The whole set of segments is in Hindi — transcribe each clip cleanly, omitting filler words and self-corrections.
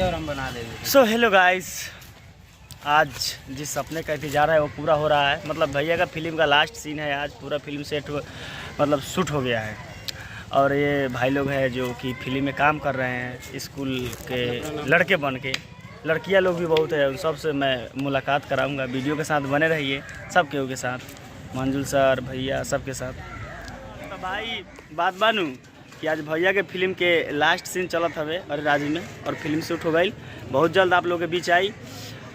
और हम बना देंगे। सो हेलो गाइस, आज जिस सपने का इंतजार है वो पूरा हो रहा है। मतलब भैया का फिल्म का लास्ट सीन है आज। पूरा फिल्म सेट मतलब शूट हो गया है। और ये भाई लोग हैं जो कि फिल्म में काम कर रहे हैं, स्कूल के लड़के बन के। लड़कियां लोग भी बहुत है, उन सब से मैं मुलाकात कराऊंगा। वीडियो के साथ बने रहिए, सब केहू के साथ, मंजुल सर, भैया, सब के साथ। तो भाई बात बानू कि आज भैया के फिल्म के लास्ट सीन चलत हवे और राज्य में, और फिल्म शूट हो गई। बहुत जल्द आप लोगों के बीच आई।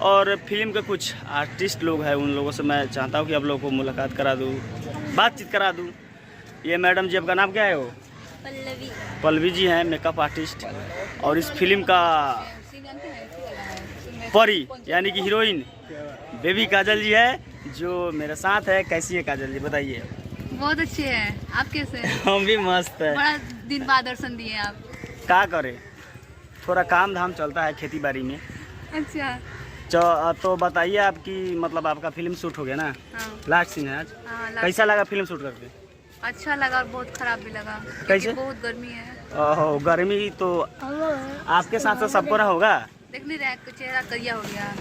और फिल्म के कुछ आर्टिस्ट लोग हैं, उन लोगों से मैं चाहता हूँ कि आप लोगों को मुलाकात करा दूँ, बातचीत करा दूँ। ये मैडम जी, आपका नाम क्या है? वो पल्लवी जी हैं, मेकअप आर्टिस्ट। और इस फिल्म का परी यानी कि हीरोइन बेबी काजल जी है, जो मेरे साथ है। कैसी है काजल जी, बताइए? बहुत अच्छे हैं। आप कैसे हैं? हम भी मस्त है। बड़ा दिन बाद दर्शन दिए आप। क्या करें, थोड़ा काम धाम चलता है खेती बाड़ी में। अच्छा। तो बताइए आपकी, मतलब आपका फिल्म शूट हो गया ना? हाँ। लास्ट सीन है आज। हाँ, कैसा लगा फिल्म शूट करके? अच्छा लगा और बहुत खराब भी लगा। कैसे? बहुत गर्मी है। ओहो, गर्मी तो आपके साथ तो सबको रहा होगा। देख नहीं रहा, चेहरा करिया हो गया।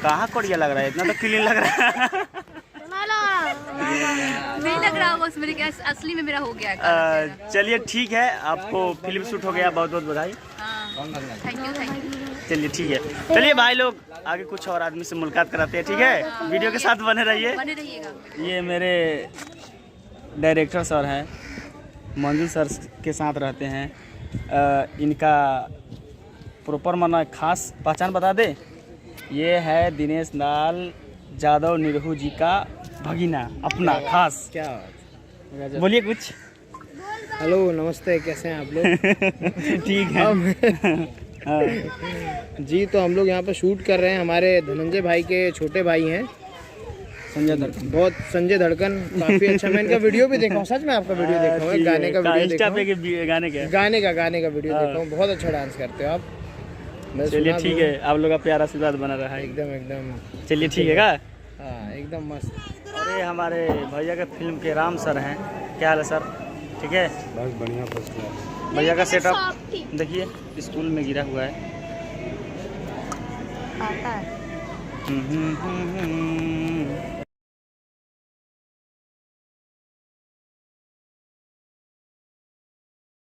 कहाँ कड़िया लग रहा है, इतना तो क्लीन लग रहा है। नहीं लग रहा होगा, मेरे क्या असली में मेरा हो गया है। चलिए ठीक है, आपको फिल्म शूट हो गया, बहुत बहुत बधाई। Thank you. चलिए ठीक है, चलिए भाई लोग आगे कुछ और आदमी से मुलाकात कराते हैं, ठीक है? वीडियो के साथ बने रहिएगा। ये मेरे डायरेक्टर सर हैं, मंजुल सर के साथ रहते हैं। इनका प्रॉपर माना खास पहचान बता दे। ये है दिनेश लाल यादव निरहू जी का भगीना, अपना खास। क्या बोलिए कुछ। हेलो, नमस्ते, कैसे हैं आप लोग? ठीक है। जी, तो हम लोग यहाँ पे शूट कर रहे हैं। हमारे धनंजय भाई के छोटे भाई हैं, संजय धड़कन। बहुत संजय धड़कन, काफी अच्छा। मैं इनका वीडियो भी देखा हूँ, सच में आपका वीडियो देखा हूँ, गाने का वीडियो देखा हूँ। गाने का वीडियो देखा हूँ। बहुत अच्छा डांस करते हो आप। चलिए ठीक है, आप लोग का प्यारा आशीर्वाद बना रहा है। एकदम। चलिए ठीक है का? हाँ, एकदम मस्त। और ये हमारे भैया के फिल्म के राम सर हैं। क्या हाल है सर? ठीक है, बस बढ़िया। First class. भैया का सेटअप देखिए, स्कूल में गिरा हुआ है।